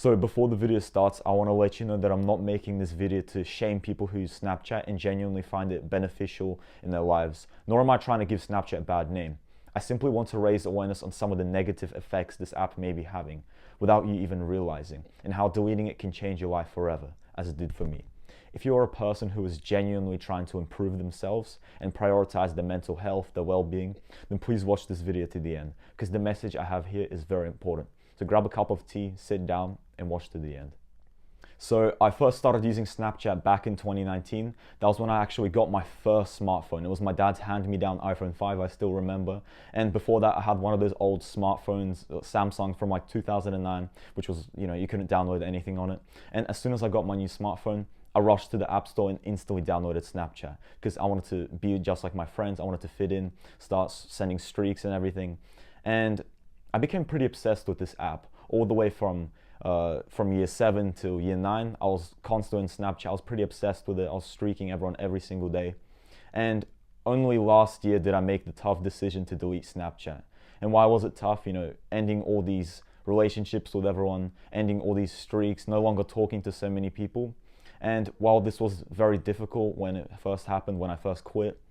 So before the video starts, I want to let you know that I'm not making this video to shame people who use Snapchat and genuinely find it beneficial in their lives, nor am I trying to give Snapchat a bad name. I simply want to raise awareness on some of the negative effects this app may be having without you even realizing, and how deleting it can change your life forever, as it did for me. If you are a person who is genuinely trying to improve themselves and prioritize their mental health, their well-being, then please watch this video to the end, because the message I have here is very important. So grab a cup of tea, sit down, and watch to the end. So I first started using Snapchat back in 2019. That was when I actually got my first smartphone. It was my dad's hand-me-down iPhone 5, I still remember. And before that, I had one of those old smartphones, Samsung from like 2009, which was, you couldn't download anything on it. And as soon as I got my new smartphone, I rushed to the App Store and instantly downloaded Snapchat because I wanted to be just like my friends. I wanted to fit in, start sending streaks and everything. And I became pretty obsessed with this app all the way from year 7 to year 9. I was constantly on Snapchat. I was pretty obsessed with it. I was streaking everyone every single day. And only last year did I make the tough decision to delete Snapchat. And why was it tough? Ending all these relationships with everyone, ending all these streaks, no longer talking to so many people. And while this was very difficult when it first happened, when I first quit,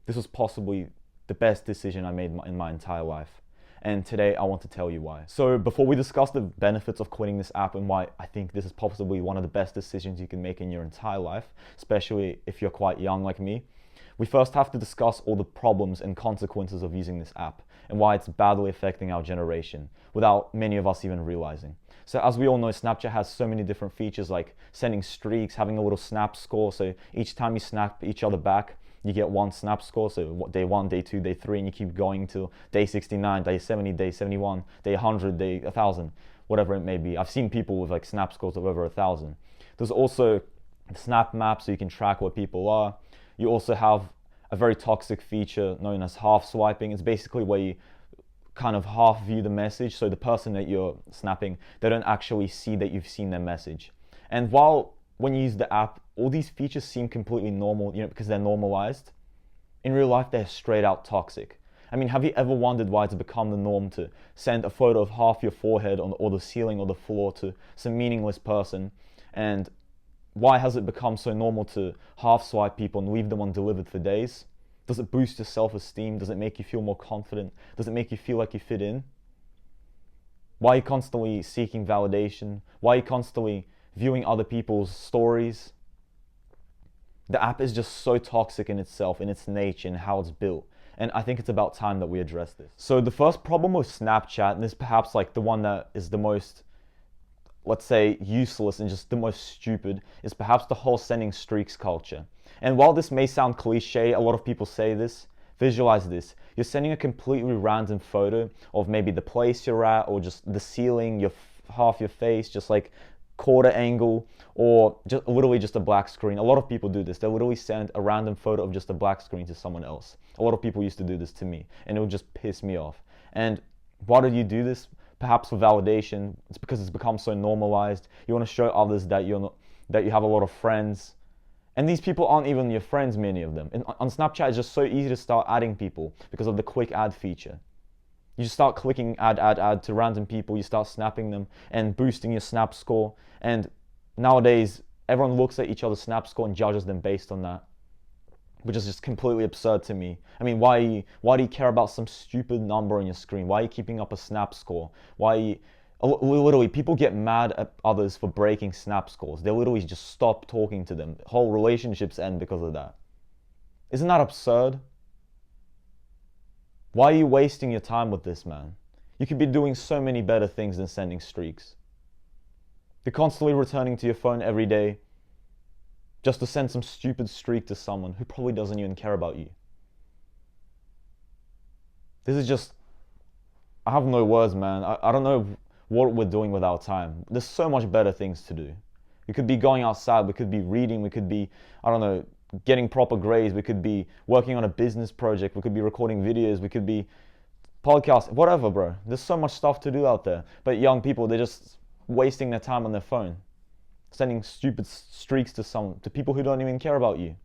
this was possibly the best decision I made in my entire life. And today I want to tell you why. So before we discuss the benefits of quitting this app and why I think this is possibly one of the best decisions you can make in your entire life, especially if you're quite young like me, we first have to discuss all the problems and consequences of using this app and why it's badly affecting our generation without many of us even realizing. So as we all know, Snapchat has so many different features like sending streaks, having a little snap score. So each time you snap each other back, you get one snap score. So day 1, day 2, day 3, and you keep going to day 69, day 70, day 71, day 100, day 1000, whatever it may be. I've seen people with like snap scores of over 1000. There's also the Snap Map, so you can track where people are. You also have a very toxic feature known as half swiping. It's basically where you kind of half view the message, so the person that you're snapping, they don't actually see that you've seen their message. And when you use the app, all these features seem completely normal, because they're normalized. In real life, they're straight out toxic. I mean, have you ever wondered why it's become the norm to send a photo of half your forehead or the ceiling or the floor to some meaningless person? And why has it become so normal to half swipe people and leave them undelivered for days? Does it boost your self-esteem? Does it make you feel more confident? Does it make you feel like you fit in? Why are you constantly seeking validation? Why are you constantly viewing other people's stories? The app is just so toxic in itself, in its nature, and how it's built. And I think it's about time that we address this. So the first problem with Snapchat, and this is perhaps like the one that is the most, let's say, useless and just the most stupid, is perhaps the whole sending streaks culture. And while this may sound cliche, a lot of people say this, visualize this. You're sending a completely random photo of maybe the place you're at, or just the ceiling, half your face, just like quarter angle, or just literally just a black screen. A lot of people do this. They literally send a random photo of just a black screen to someone else. A lot of people used to do this to me, and it would just piss me off. And why do you do this? Perhaps for validation. It's because it's become so normalized. You want to show others that you have a lot of friends. And these people aren't even your friends, many of them. And on Snapchat, it's just so easy to start adding people because of the quick add feature. You just start clicking add to random people, you start snapping them and boosting your snap score. And nowadays, everyone looks at each other's snap score and judges them based on that, which is just completely absurd to me. I mean, why do you care about some stupid number on your screen? Why are you keeping up a snap score? Literally, people get mad at others for breaking snap scores. They literally just stop talking to them. Whole relationships end because of that. Isn't that absurd? Why are you wasting your time with this, man? You could be doing so many better things than sending streaks. You're constantly returning to your phone every day just to send some stupid streak to someone who probably doesn't even care about you. This is just, I have no words, man. I don't know what we're doing with our time. There's so much better things to do. We could be going outside, we could be reading, we could be, getting proper grades, we could be working on a business project, we could be recording videos, we could be podcasting, whatever, bro. There's so much stuff to do out there. But young people, they're just wasting their time on their phone, sending stupid streaks to people who don't even care about you.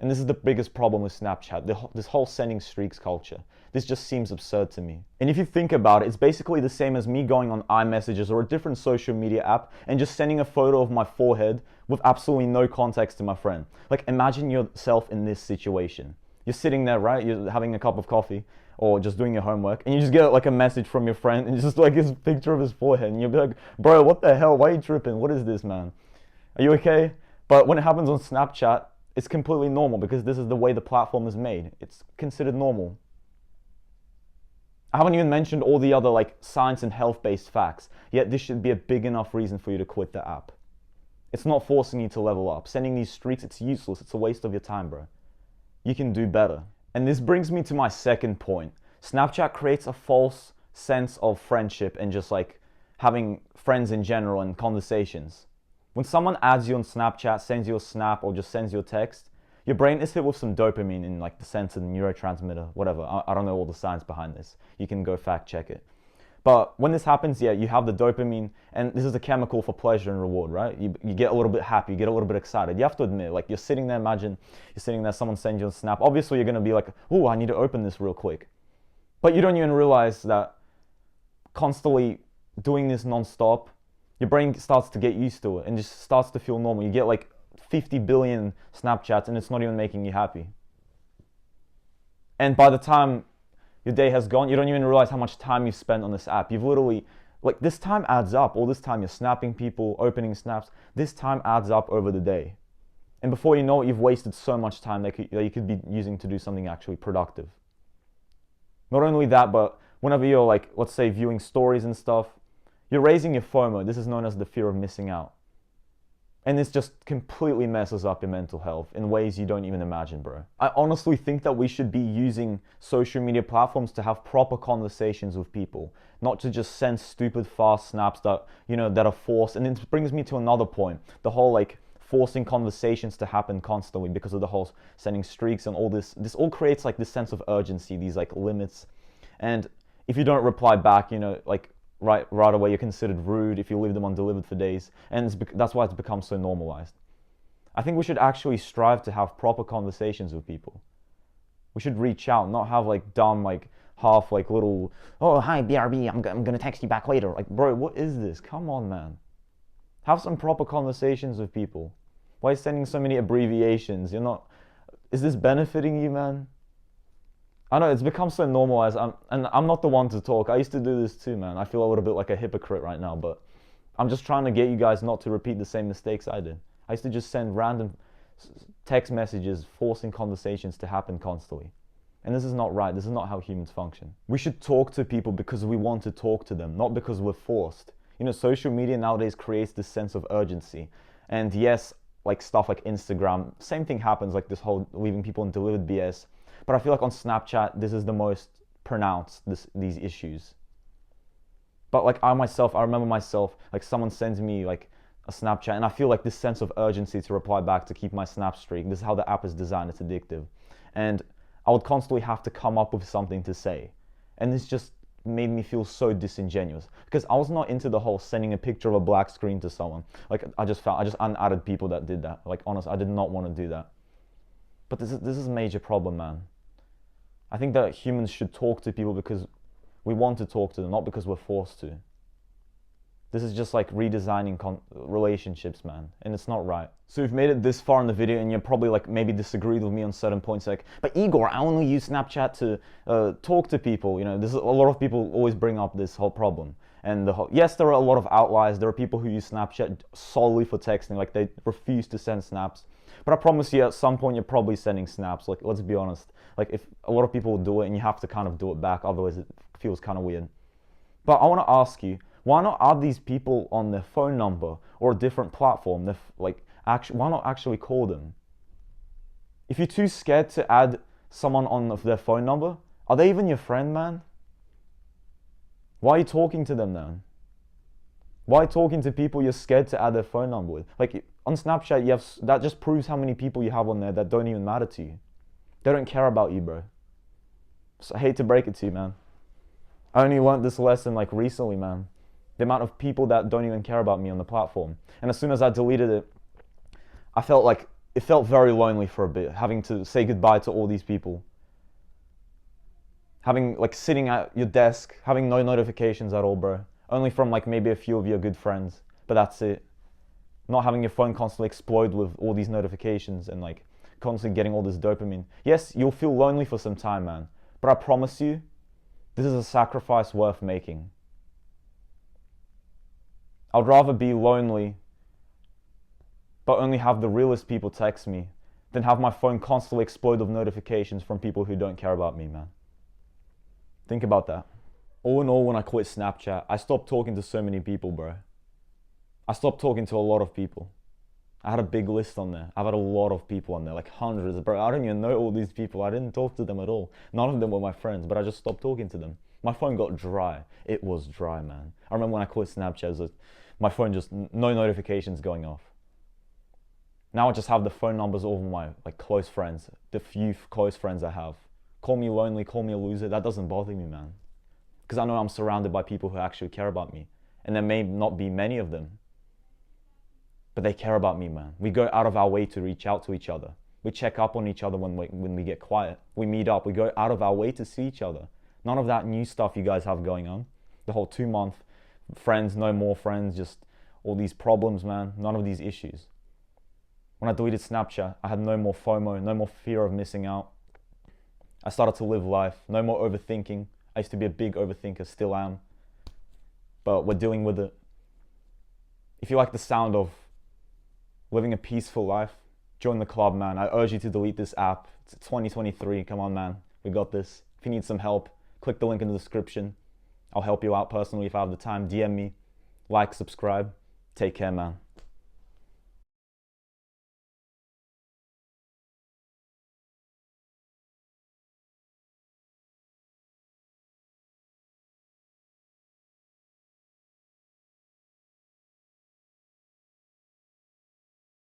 And this is the biggest problem with Snapchat, this whole sending streaks culture. This just seems absurd to me. And if you think about it, it's basically the same as me going on iMessages or a different social media app and just sending a photo of my forehead with absolutely no context to my friend. Like, imagine yourself in this situation. You're sitting there, right? You're having a cup of coffee or just doing your homework, and you just get like a message from your friend and just like his picture of his forehead, and you'll be like, bro, what the hell? Why are you tripping? What is this, man? Are you okay? But when it happens on Snapchat, it's completely normal because this is the way the platform is made. It's considered normal. I haven't even mentioned all the other like science and health-based facts, yet this should be a big enough reason for you to quit the app. It's not forcing you to level up. Sending these streaks, it's useless. It's a waste of your time, bro. You can do better. And this brings me to my second point. Snapchat creates a false sense of friendship and just like having friends in general and conversations. When someone adds you on Snapchat, sends you a snap, or just sends you a text, your brain is hit with some dopamine in like the sense of the neurotransmitter, whatever. I don't know all the science behind this. You can go fact check it. But when this happens, yeah, you have the dopamine, and this is a chemical for pleasure and reward, right? You get a little bit happy, you get a little bit excited. You have to admit, like, you're sitting there, imagine you're sitting there, someone sends you a snap. Obviously, you're going to be like, oh, I need to open this real quick. But you don't even realize that constantly doing this non-stop, your brain starts to get used to it and just starts to feel normal. You get like 50 billion Snapchats, and it's not even making you happy. And by the time your day has gone, you don't even realize how much time you've spent on this app. You've literally, like, this time adds up. All this time you're snapping people, opening snaps. This time adds up over the day. And before you know it, you've wasted so much time that you could be using to do something actually productive. Not only that, but whenever you're like, let's say, viewing stories and stuff, you're raising your FOMO. This is known as the fear of missing out. And this just completely messes up your mental health in ways you don't even imagine, bro. I honestly think that we should be using social media platforms to have proper conversations with people, not to just send stupid fast snaps that, that are forced. And this brings me to another point, the whole like forcing conversations to happen constantly because of the whole sending streaks and all this. This all creates like this sense of urgency, these like limits. And if you don't reply back, like right away, you're considered rude if you leave them undelivered for days, and that's why it's become so normalized. I think we should actually strive to have proper conversations with people. We should reach out, not have like dumb, like half like little, oh hi BRB, I'm gonna text you back later. Like, bro, what is this? Come on, man. Have some proper conversations with people. Why are you sending so many abbreviations? Is this benefiting you, man? I know it's become so normalized, and I'm not the one to talk. I used to do this too, man. I feel a little bit like a hypocrite right now, but I'm just trying to get you guys not to repeat the same mistakes I did. I used to just send random text messages, forcing conversations to happen constantly. And this is not right. This is not how humans function. We should talk to people because we want to talk to them, not because we're forced. Social media nowadays creates this sense of urgency. And yes, like stuff like Instagram, same thing happens, like this whole leaving people in delivered BS. But I feel like on Snapchat, this is the most pronounced, these issues. But like I remember myself, like someone sends me like a Snapchat, and I feel like this sense of urgency to reply back to keep my snap streak. This is how the app is designed, it's addictive. And I would constantly have to come up with something to say. And this just made me feel so disingenuous because I was not into the whole sending a picture of a black screen to someone. Like I just unadded people that did that. Like honestly, I did not want to do that. But this is a major problem, man. I think that humans should talk to people because we want to talk to them, not because we're forced to. This is just like redesigning relationships, man, and it's not right. So you've made it this far in the video and you're probably like maybe disagreed with me on certain points, like, but Igor, I only use Snapchat to talk to people. This is a lot of people always bring up this whole problem. And yes, there are a lot of outliers. There are people who use Snapchat solely for texting, like they refuse to send snaps. But I promise you, at some point, you're probably sending snaps. Like, let's be honest. Like, if a lot of people will do it, and you have to kind of do it back, otherwise it feels kind of weird. But I want to ask you, why not add these people on their phone number or a different platform? Why not actually call them? If you're too scared to add someone on their phone number, are they even your friend, man? Why are you talking to them then? Why are you talking to people you're scared to add their phone number with? Like on Snapchat, that just proves how many people you have on there that don't even matter to you. They don't care about you, bro. So I hate to break it to you, man. I only learned this lesson like recently, man. The amount of people that don't even care about me on the platform. And as soon as I deleted it, I felt like it felt very lonely for a bit, having to say goodbye to all these people. Having, like, sitting at your desk, having no notifications at all, bro. Only from, like, maybe a few of your good friends, but that's it. Not having your phone constantly explode with all these notifications and, like, constantly getting all this dopamine. Yes, you'll feel lonely for some time, man, but I promise you, this is a sacrifice worth making. I'd rather be lonely but only have the realest people text me than have my phone constantly explode with notifications from people who don't care about me, man. Think about that. All in all, when I quit Snapchat, I stopped talking to so many people, bro. I stopped talking to a lot of people. I had a big list on there. I've had a lot of people on there, like hundreds, bro. I don't even know all these people. I didn't talk to them at all. None of them were my friends, but I just stopped talking to them. My phone got dry. It was dry, man. I remember when I quit Snapchat, my phone just, no notifications going off. Now I just have the phone numbers of all my, like, close friends, the few close friends I have. Call me lonely, call me a loser, that doesn't bother me, man. Because I know I'm surrounded by people who actually care about me. And there may not be many of them, but they care about me, man. We go out of our way to reach out to each other. We check up on each other when we get quiet. We meet up, we go out of our way to see each other. None of that new stuff you guys have going on. The whole 2-month friends, no more friends, just all these problems, man. None of these issues. When I deleted Snapchat, I had no more FOMO, no more fear of missing out. I started to live life, no more overthinking. I used to be a big overthinker, still am. But we're dealing with it. If you like the sound of living a peaceful life, join the club, man. I urge you to delete this app. It's 2023, come on, man. We got this. If you need some help, click the link in the description. I'll help you out personally if I have the time. DM me, like, subscribe. Take care, man.